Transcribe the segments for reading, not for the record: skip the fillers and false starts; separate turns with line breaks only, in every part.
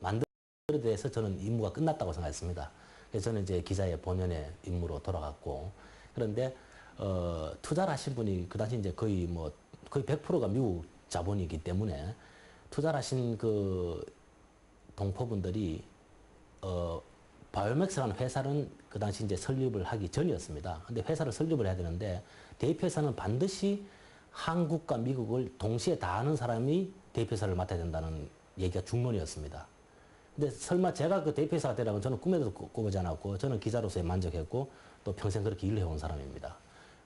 만들어 대해서 저는 임무가 끝났다고 생각했습니다. 그래서 저는 이제 기자의 본연의 임무로 돌아갔고, 그런데 투자를 하신 분이 그 당시 이제 거의 100%가 미국 자본이기 때문에 투자를 하신 그 동포분들이 바이오맥스라는 회사는 그 당시 이제 설립을 하기 전이었습니다. 근데 회사를 설립을 해야 되는데 대표이사는 반드시 한국과 미국을 동시에 다 하는 사람이 대표이사를 맡아야 된다는 얘기가 중론이었습니다. 근데 설마 제가 그 대표이사가 되라면 저는 꿈에도 꿔보지 않았고, 저는 기자로서의 만족했고 또 평생 그렇게 일을 해온 사람입니다.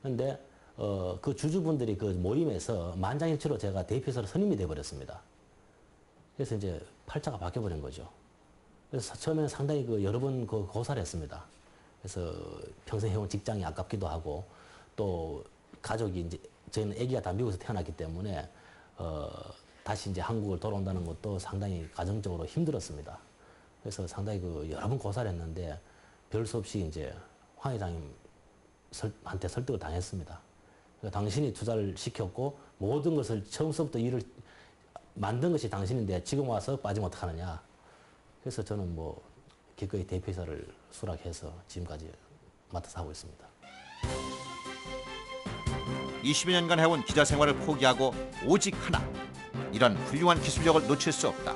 그런데 그 주주분들이 그 모임에서 만장일치로 제가 대표이사로 선임이 돼버렸습니다. 그래서 이제 팔자가 바뀌어버린 거죠. 그래서 처음에는 상당히 여러 번 고사를 했습니다. 그래서 평생 해온 직장이 아깝기도 하고, 또 가족이 이제 저희는 아기가 다 미국에서 태어났기 때문에 다시 이제 한국을 돌아온다는 것도 상당히 가정적으로 힘들었습니다. 그래서 상당히 여러 번 고사를 했는데 별 수 없이 이제 황 회장님한테 설득을 당했습니다. 그러니까 당신이 투자를 시켰고 모든 것을 처음부터 일을 만든 것이 당신인데 지금 와서 빠지면 어떡하느냐. 그래서 저는 기꺼이 대표이사를 수락해서 지금까지 맡아서 하고 있습니다.
20여 년간 해온 기자 생활을 포기하고 오직 하나, 이런 훌륭한 기술력을 놓칠 수 없다.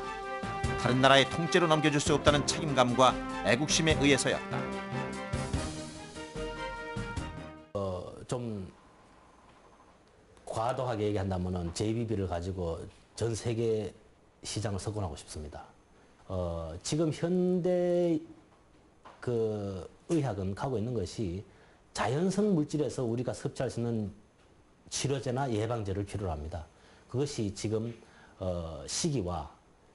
다른 나라의 통째로 넘겨줄 수 없다는 책임감과 애국심에 의해서였다.
좀 과도하게 얘기한다면은 JBB를 가지고 전 세계 시장을 석권하고 싶습니다. 지금 현대 의학은 가고 있는 것이 자연성 물질에서 우리가 섭취할 수 있는 치료제나 예방제를 필요로 합니다. 그것이 지금 시기와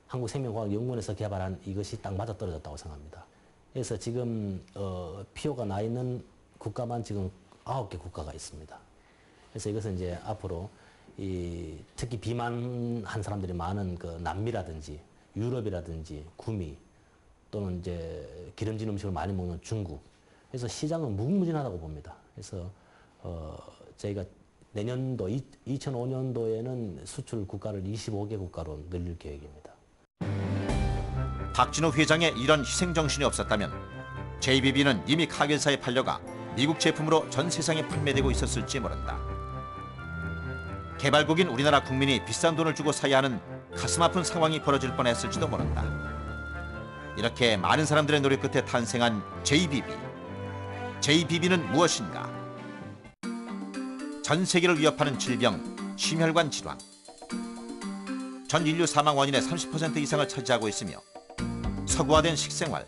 한국생명과학연구원에서 개발한 이것이 딱 맞아떨어졌다고 생각합니다. 그래서 지금 피오가 나 있는 국가만 지금 9개 국가가 있습니다. 그래서 이것은 이제 앞으로 특히 비만한 사람들이 많은 남미라든지 유럽이라든지 구미 또는 이제 기름진 음식을 많이 먹는 중국, 그래서 시장은 무궁무진하다고 봅니다. 그래서 저희가 내년도 2005년도에는 수출 국가를 25개 국가로 늘릴 계획입니다.
박진우 회장의 이런 희생정신이 없었다면 JBB는 이미 카겔사에 팔려가 미국 제품으로 전 세상에 판매되고 있었을지 모른다. 개발국인 우리나라 국민이 비싼 돈을 주고 사야 하는 가슴 아픈 상황이 벌어질 뻔했을지도 모른다. 이렇게 많은 사람들의 노력 끝에 탄생한 JBB. JBB는 무엇인가? 전 세계를 위협하는 질병, 심혈관 질환. 전 인류 사망 원인의 30% 이상을 차지하고 있으며 서구화된 식생활,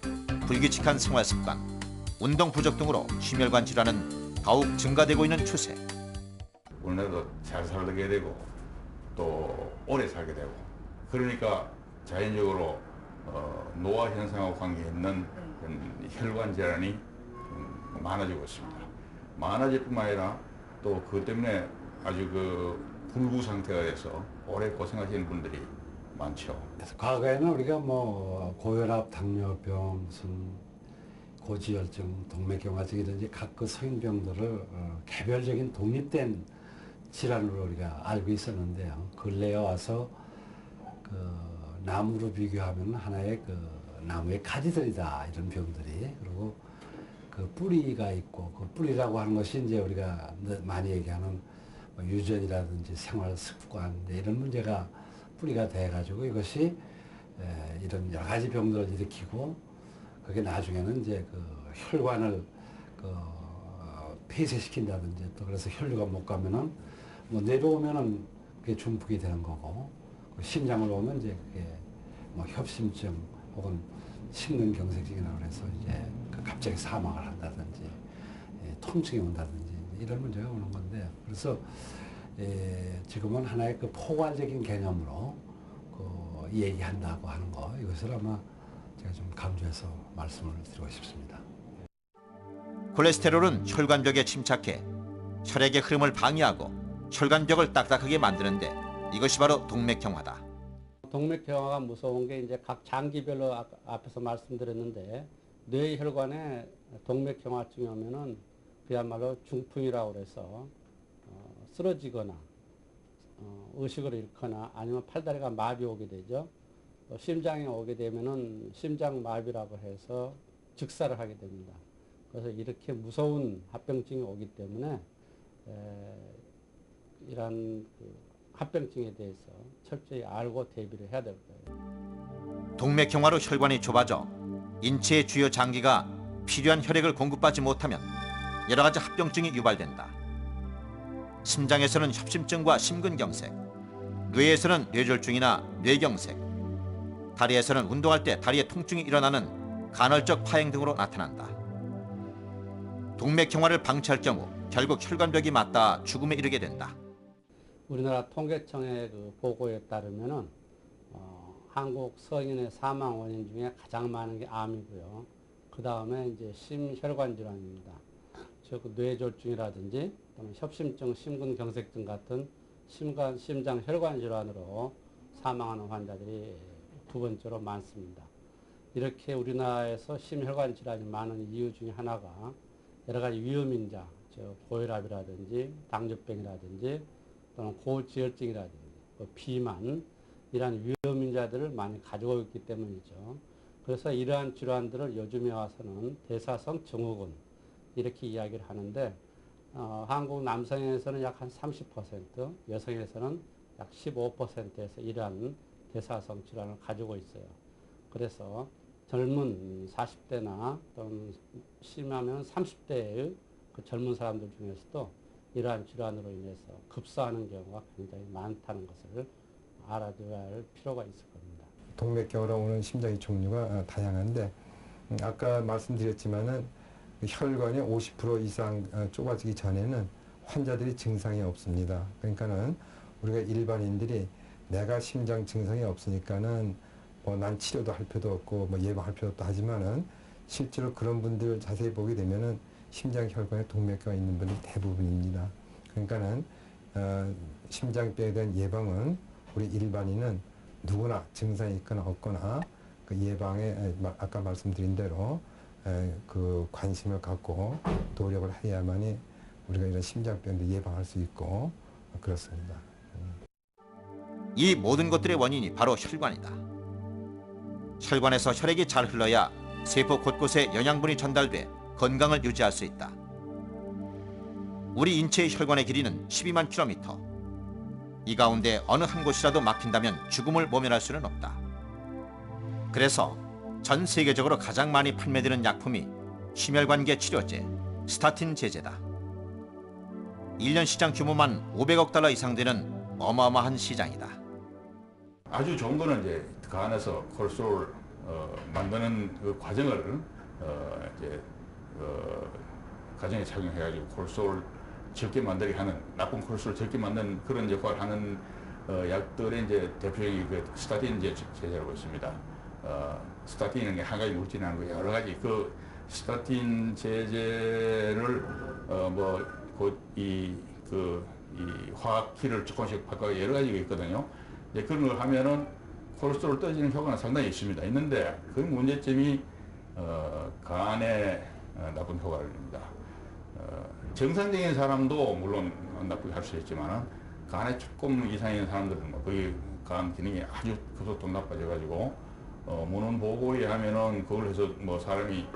불규칙한 생활 습관, 운동 부족 등으로 심혈관 질환은 더욱 증가되고 있는 추세.
우리나라도 잘 살게 되고 또 오래 살게 되고, 그러니까 자연적으로 노화 현상하고 관계 있는 혈관 질환이 많아지고 있습니다. 많아질 뿐만 아니라 또 그것 때문에 아주 불구 상태가 돼서 오래 고생하시는 분들이 많죠.
그래서 과거에는 우리가 고혈압, 당뇨병, 무슨 고지혈증, 동맥경화증이든지 각 소인병들을 개별적인 독립된 질환으로 우리가 알고 있었는데요. 근래에 와서 나무로 비교하면 하나의 나무의 가지들이다, 이런 병들이. 그리고 뿌리가 있고, 뿌리라고 하는 것이 이제 우리가 많이 얘기하는 유전이라든지 생활 습관, 이런 문제가 뿌리가 돼가지고 이것이 이런 여러 가지 병들을 일으키고, 그게 나중에는 이제 혈관을 폐쇄시킨다든지, 또 그래서 혈류가 못 가면은 내려오면은 그게 중풍이 되는 거고, 심장을 오면 이제 그게 협심증 혹은 심근경색증이라고 해서 이제 갑자기 사망을 한다든지 통증이 온다든지 이런 문제가 오는 건데, 그래서 지금은 하나의 포괄적인 개념으로 얘기한다고 하는 거, 이것을 아마 제가 좀 강조해서 말씀을 드리고 싶습니다.
콜레스테롤은 혈관벽에 침착해 혈액의 흐름을 방해하고 혈관벽을 딱딱하게 만드는데 이것이 바로 동맥경화다.
동맥경화가 무서운 게 이제 각 장기별로 앞에서 말씀드렸는데, 뇌혈관에 동맥경화증이 오면은 그야말로 중풍이라고 그래서 쓰러지거나 의식을 잃거나 아니면 팔다리가 마비 오게 되죠. 심장에 오게 되면은 심장마비라고 해서 즉사를 하게 됩니다. 그래서 이렇게 무서운 합병증이 오기 때문에 이러한 합병증에 대해서 철저히 알고 대비를 해야 될 거예요.
동맥경화로 혈관이 좁아져 인체의 주요 장기가 필요한 혈액을 공급받지 못하면 여러 가지 합병증이 유발된다. 심장에서는 협심증과 심근경색, 뇌에서는 뇌졸중이나 뇌경색, 다리에서는 운동할 때 다리에 통증이 일어나는 간헐적 파행 등으로 나타난다. 동맥경화를 방치할 경우 결국 혈관벽이 맞닿아 죽음에 이르게 된다.
우리나라 통계청의 보고에 따르면은 한국 성인의 사망 원인 중에 가장 많은 게 암이고요. 그 다음에 이제 심혈관 질환입니다. 즉 뇌졸중이라든지 또는 협심증, 심근경색증 같은 심장 혈관 질환으로 사망하는 환자들이 두 번째로 많습니다. 이렇게 우리나라에서 심혈관 질환이 많은 이유 중에 하나가 여러 가지 위험인자, 즉 고혈압이라든지 당뇨병이라든지 또는 고지혈증이라든지 비만 이러한 위험인자들을 많이 가지고 있기 때문이죠. 그래서 이러한 질환들을 요즘에 와서는 대사성 증후군 이렇게 이야기를 하는데 한국 남성에서는 약 한 30%, 여성에서는 약 15%에서 이러한 대사성 질환을 가지고 있어요. 그래서 젊은 40대나 또는 심하면 30대의 그 젊은 사람들 중에서도 이러한 질환으로 인해서 급사하는 경우가 굉장히 많다는 것을 알아둬야 할 필요가 있을 겁니다.
동맥경화로 오는 심장의 종류가 다양한데 아까 말씀드렸지만은 혈관이 50% 이상 좁아지기 전에는 환자들이 증상이 없습니다. 그러니까는 우리가 일반인들이 내가 심장 증상이 없으니까는 뭐 난 치료도 할 필요도 없고 뭐 예방할 필요도 없다 하지만은 실제로 그런 분들 자세히 보게 되면은 심장 혈관에 동맥경화 있는 분들이 대부분입니다. 그러니까는 심장병에 대한 예방은 우리 일반인은 누구나 증상이 있거나 없거나 그 예방에 아까 말씀드린 대로 그 관심을 갖고 노력을 해야만이 우리가 이런 심장병도 예방할 수 있고 그렇습니다.
이 모든 것들의 원인이 바로 혈관이다. 혈관에서 혈액이 잘 흘러야 세포 곳곳에 영양분이 전달돼 건강을 유지할 수 있다. 우리 인체의 혈관의 길이는 12만 킬로미터. 이 가운데 어느 한 곳이라도 막힌다면 죽음을 모면할 수는 없다. 그래서 전 세계적으로 가장 많이 판매되는 약품이 심혈관계 치료제 스타틴 제제다. 1년 시장 규모만 500억 달러 이상 되는 어마어마한 시장이다.
아주 좋은 거는 이제 그 안에서 콜레스테롤 만드는 그 과정을 이제 과정에 착용해가지고 콜레스테롤 적게 만들게 하는 나쁜 콜레스테롤 적게 만드는 그런 역할을 하는 약들의 이제 대표적인 그 스타틴 제제라고 있습니다. 스타틴은 한 가지 물질이 아니고 여러 가지 그 스타틴 제제를 이 화학키를 조금씩 바꿔 여러 가지가 있거든요. 이제 그런 걸 하면은 콜레스테롤 떨어지는 효과는 상당히 있습니다. 있는데 그 문제점이 간에 나쁜 효과를 줍니다. 정상적인 사람도 물론 나쁘게 할 수 있지만 간에 조금 이상인 사람들은 거의 간 기능이 아주 급속도로 나빠져가지고 문헌 보고에 하면은 그걸 해서 뭐 사람이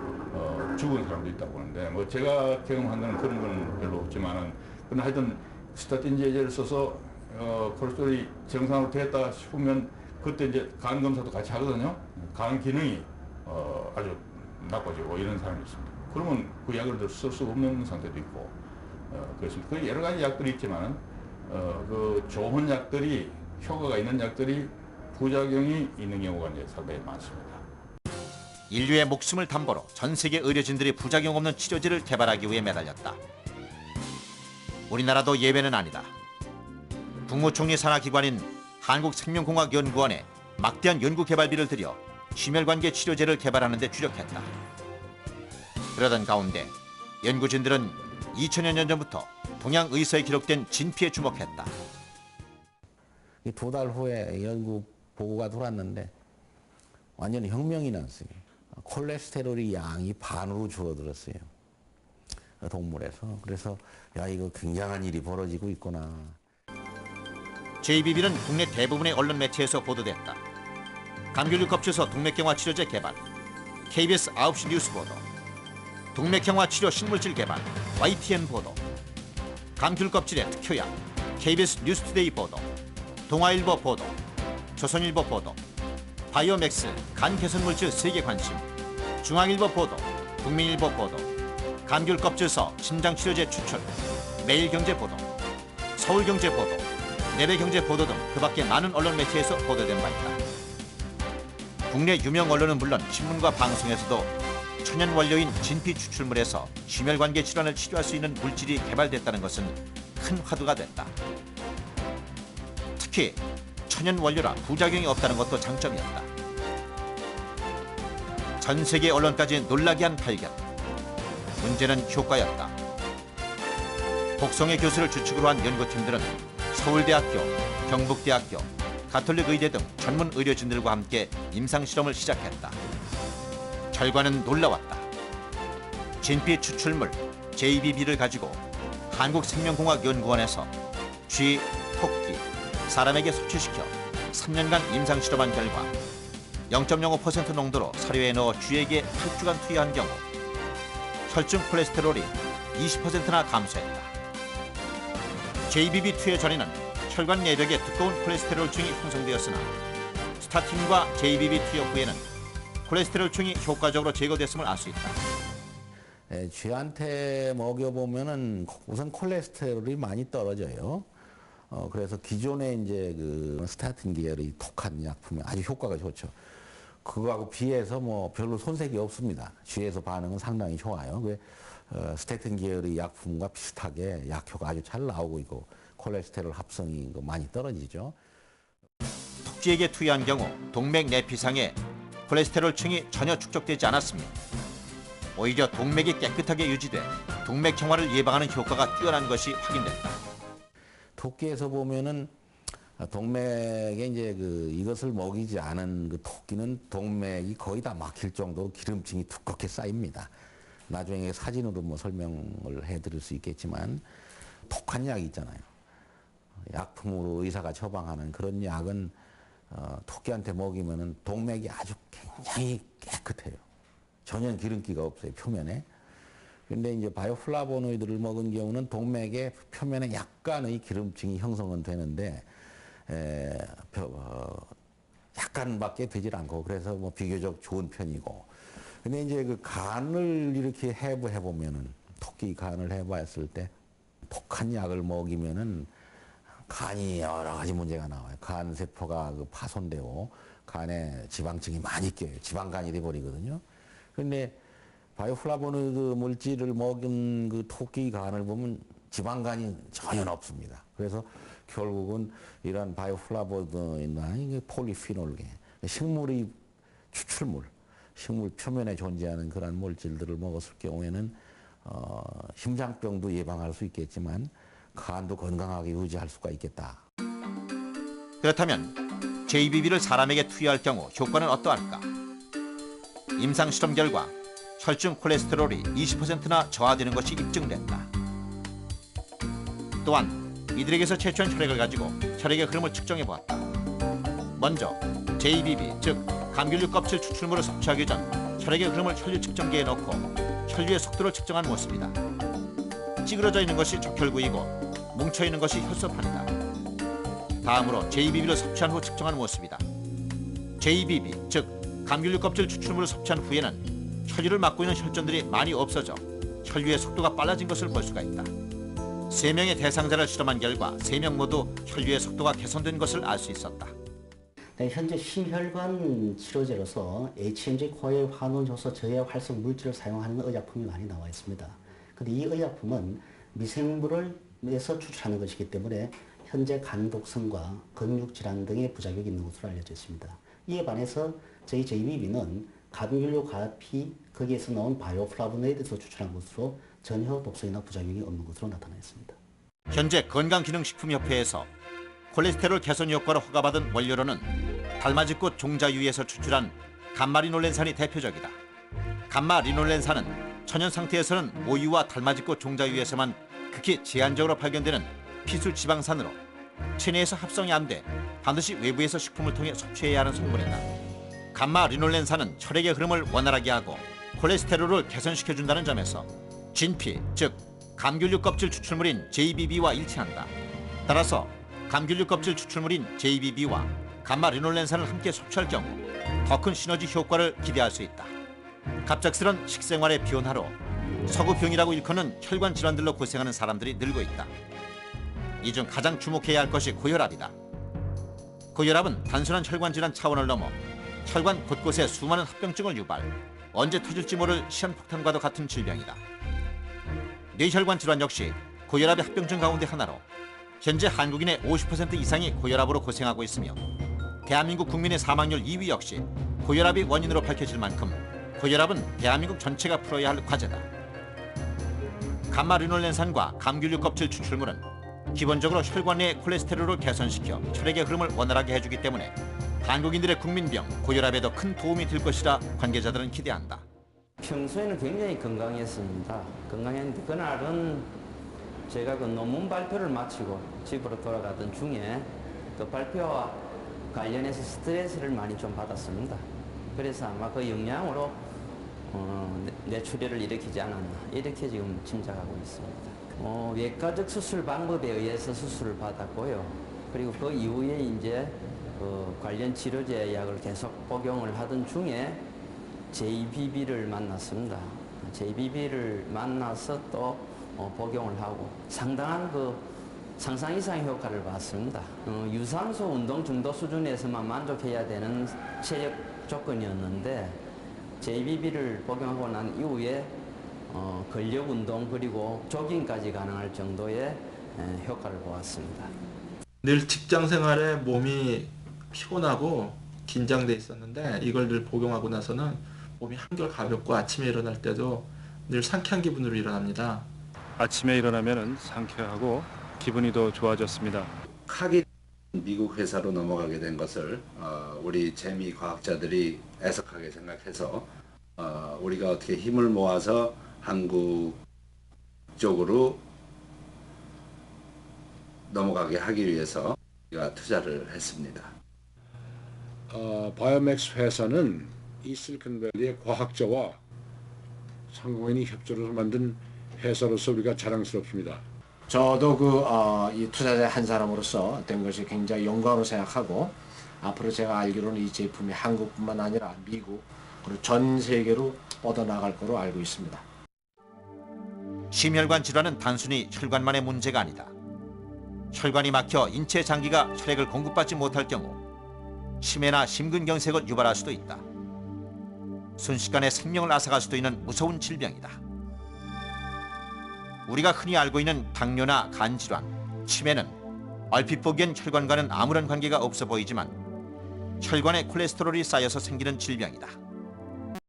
죽은 사람도 있다고 보는데 뭐 제가 경험한 거는 그런 건 별로 없지만은 근데 하여튼 스타틴 제제를 써서 콜레스테롤이 정상으로 됐다 싶으면 그때 이제 간 검사도 같이 하거든요. 간 기능이 아주 나빠지고 이런 사람이 있습니다. 그러면 그 약을 쓸 수 없는 상태도 있고 그렇습니다. 그 여러 가지 약들이 있지만은 그 좋은 약들이 효과가 있는 약들이 부작용이 있는 경우가 이제 상당히 많습니다.
인류의 목숨을 담보로 전 세계 의료진들이 부작용 없는 치료제를 개발하기 위해 매달렸다. 우리나라도 예외는 아니다. 국무총리 산하기관인 한국생명공학연구원에 막대한 연구개발비를 들여 심혈관계 치료제를 개발하는 데 주력했다. 그러던 가운데 연구진들은 2000여 년 전부터 동양 의사에 기록된 진피에 주목했다.
2달 후에 연구 보고가 돌았는데 완전히 혁명이 났어요. 콜레스테롤이 양이 반으로 줄어들었어요. 동물에서. 그래서 야 이거 굉장한 일이 벌어지고 있구나.
JBB는 국내 대부분의 언론 매체에서 보도됐다. 감귤류 껍질에서 동맥경화 치료제 개발, KBS 9시 뉴스 보도, 동맥경화 치료 신물질 개발, YTN 보도, 감귤 껍질의 특효약, KBS 뉴스투데이 보도, 동아일보 보도, 조선일보 보도, 바이오맥스 간 개선물질 세계 관심, 중앙일보 보도, 국민일보 보도, 감귤 껍질서 심장치료제 추출, 매일경제 보도, 서울경제 보도, 내배경제 보도 등 그 밖에 많은 언론 매체에서 보도된 바 있다. 국내 유명 언론은 물론 신문과 방송에서도 천연 원료인 진피 추출물에서 심혈관계 질환을 치료할 수 있는 물질이 개발됐다는 것은 큰 화두가 됐다. 특히 천연 원료라 부작용이 없다는 것도 장점이었다. 전 세계 언론까지 놀라게 한 발견. 문제는 효과였다. 복성의 교수를 주축으로 한 연구팀들은 서울대학교, 경북대학교, 가톨릭의대 등 전문 의료진들과 함께 임상실험을 시작했다. 결과는 놀라웠다. 진피 추출물 JBB를 가지고 한국생명공학연구원에서 쥐, 토끼, 사람에게 섭취시켜 3년간 임상실험한 결과 0.05% 농도로 사료에 넣어 쥐에게 8주간 투여한 경우 혈중 콜레스테롤이 20%나 감소했다. JBB 투여 전에는 혈관 내벽에 두꺼운 콜레스테롤층이 형성되었으나 스타틴과 JBB 투여 후에는 콜레스테롤층이 효과적으로 제거됐음을 알 수 있다.
쥐한테 먹여보면은 우선 콜레스테롤이 많이 떨어져요. 그래서 기존에 이제 그 스타틴 계열의 독한 약품이 아주 효과가 좋죠. 그거하고 비해서 뭐 별로 손색이 없습니다. 쥐에서 반응은 상당히 좋아요. 스타틴 계열의 약품과 비슷하게 약효가 아주 잘 나오고 있고 콜레스테롤 합성이 많이 떨어지죠.
톡쥐에게 투여한 경우 동맥 내피상에 콜레스테롤층이 전혀 축적되지 않았으며 오히려 동맥이 깨끗하게 유지돼 동맥경화를 예방하는 효과가 뛰어난 것이 확인됐다.
토끼에서 보면은 동맥에 이제 이것을 먹이지 않은 토끼는 동맥이 거의 다 막힐 정도로 기름층이 두껍게 쌓입니다. 나중에 사진으로 뭐 설명을 해드릴 수 있겠지만 독한 약이 있잖아요. 약품으로 의사가 처방하는 그런 약은 토끼한테 먹이면은 동맥이 아주 굉장히 깨끗해요. 전혀 기름기가 없어요, 표면에. 근데 이제 바이오플라보노이드를 먹은 경우는 동맥의 표면에 약간의 기름층이 형성은 되는데 약간밖에 되질 않고 그래서 뭐 비교적 좋은 편이고. 근데 이제 그 간을 이렇게 해부해 보면은 토끼 간을 해봤을 때 독한 약을 먹이면은 간이 여러 가지 문제가 나와요. 간 세포가 파손되고 간에 지방층이 많이 껴요. 지방간이 돼버리거든요. 근데 바이오플라보노이드 물질을 먹인 그 토끼 간을 보면 지방간이 전혀 없습니다. 그래서 결국은 이러한 바이오플라보노이드나 폴리피놀계, 식물의 추출물, 식물 표면에 존재하는 그런 물질들을 먹었을 경우에는 심장병도 예방할 수 있겠지만 간도 건강하게 유지할 수가 있겠다.
그렇다면 JBB를 사람에게 투여할 경우 효과는 어떠할까? 임상실험 결과 혈중 콜레스테롤이 20%나 저하되는 것이 입증됐다. 또한 이들에게서 채취한 혈액을 가지고 혈액의 흐름을 측정해 보았다. 먼저 JBB, 즉 감귤류 껍질 추출물을 섭취하기 전 혈액의 흐름을 혈류 측정기에 넣고 혈류의 속도를 측정한 모습이다. 찌그러져 있는 것이 적혈구이고 뭉쳐 있는 것이 혈소판이다. 다음으로 JBB를 섭취한 후 측정한 모습이다. JBB, 즉 감귤류 껍질 추출물을 섭취한 후에는 혈류를 막고 있는 혈전들이 많이 없어져 혈류의 속도가 빨라진 것을 볼 수가 있다. 3명의 대상자를 실험한 결과 3명 모두 혈류의 속도가 개선된 것을 알 수 있었다.
현재 심혈관 치료제로서 HMG 코의 환원 효소 저해 활성 물질을 사용하는 의약품이 많이 나와 있습니다. 그런데 이 의약품은 미생물에서 추출하는 것이기 때문에 현재 간 독성과 근육 질환 등의 부작용이 있는 것으로 알려져 있습니다. 이에 반해서 저희 JBB는 감귤류 가피 거기에서 나온 바이오플라보노이드에서 추출한 것으로 전혀 독성이나 부작용이 없는 것으로 나타났습니다.
현재 건강기능식품협회에서 콜레스테롤 개선 효과로 허가받은 원료로는 달맞이꽃 종자유에서 추출한 감마리놀렌산이 대표적이다. 감마리놀렌산은 천연 상태에서는 모유와 달맞이꽃 종자유에서만 극히 제한적으로 발견되는 피수 지방산으로 체내에서 합성이 안 돼 반드시 외부에서 식품을 통해 섭취해야 하는 성분이다. 감마 리놀렌산은 혈액의 흐름을 원활하게 하고 콜레스테롤을 개선시켜준다는 점에서 진피, 즉 감귤류 껍질 추출물인 JBB와 일치한다. 따라서 감귤류 껍질 추출물인 JBB와 감마 리놀렌산을 함께 섭취할 경우 더 큰 시너지 효과를 기대할 수 있다. 갑작스런 식생활의 변화로 서구병이라고 일컫는 혈관 질환들로 고생하는 사람들이 늘고 있다. 이 중 가장 주목해야 할 것이 고혈압이다. 고혈압은 단순한 혈관 질환 차원을 넘어 혈관 곳곳에 수많은 합병증을 유발, 언제 터질지 모를 시한폭탄과도 같은 질병이다. 뇌혈관 질환 역시 고혈압의 합병증 가운데 하나로 현재 한국인의 50% 이상이 고혈압으로 고생하고 있으며 대한민국 국민의 사망률 2위 역시 고혈압이 원인으로 밝혀질 만큼 고혈압은 대한민국 전체가 풀어야 할 과제다. 감마 리놀렌산과 감귤류 껍질 추출물은 기본적으로 혈관 내의 콜레스테롤을 개선시켜 혈액의 흐름을 원활하게 해주기 때문에 한국인들의 국민병 고혈압에도 큰 도움이 될 것이라 관계자들은 기대한다.
평소에는 굉장히 건강했습니다. 건강했는데 그날은 제가 그 논문 발표를 마치고 집으로 돌아가던 중에 그 발표와 관련해서 스트레스를 많이 좀 받았습니다. 그래서 아마 그 영향으로 뇌출혈을 일으키지 않았나 이렇게 지금 짐작하고 있습니다. 외과적 수술 방법에 의해서 수술을 받았고요. 그리고 그 이후에 이제 그 관련 치료제 약을 계속 복용을 하던 중에 JBB를 만났습니다. JBB를 만나서 또 복용을 하고 상당한 그 상상 이상의 효과를 봤습니다. 유산소 운동 정도 수준에서만 만족해야 되는 체력 조건이었는데 JBB를 복용하고 난 이후에 근력 운동 그리고 조깅까지 가능할 정도의 효과를 보았습니다.
늘 직장 생활에 몸이 피곤하고 긴장돼 있었는데 이걸 늘 복용하고 나서는 몸이 한결 가볍고 아침에 일어날 때도 늘 상쾌한 기분으로 일어납니다.
아침에 일어나면 상쾌하고 기분이 더 좋아졌습니다.
카기 미국 회사로 넘어가게 된 것을 우리 재미 과학자들이 애석하게 생각해서 우리가 어떻게 힘을 모아서 한국 쪽으로 넘어가게 하기 위해서 우리가 투자를 했습니다.
바이오맥스 회사는 이 실리콘밸리의 과학자와 상공인이 협조를 만든 회사로서 우리가 자랑스럽습니다.
저도 이 투자자 한 사람으로서 된 것이 굉장히 영광으로 생각하고 앞으로 제가 알기로는 이 제품이 한국뿐만 아니라 미국 그리고 전 세계로 뻗어나갈 거로 알고 있습니다.
심혈관 질환은 단순히 혈관만의 문제가 아니다. 혈관이 막혀 인체 장기가 혈액을 공급받지 못할 경우 심해나 심근경색을 유발할 수도 있다. 순식간에 생명을 앗아갈 수도 있는 무서운 질병이다. 우리가 흔히 알고 있는 당뇨나 간질환, 치매는 얼핏 보기엔 혈관과는 아무런 관계가 없어 보이지만 혈관에 콜레스테롤이 쌓여서 생기는 질병이다.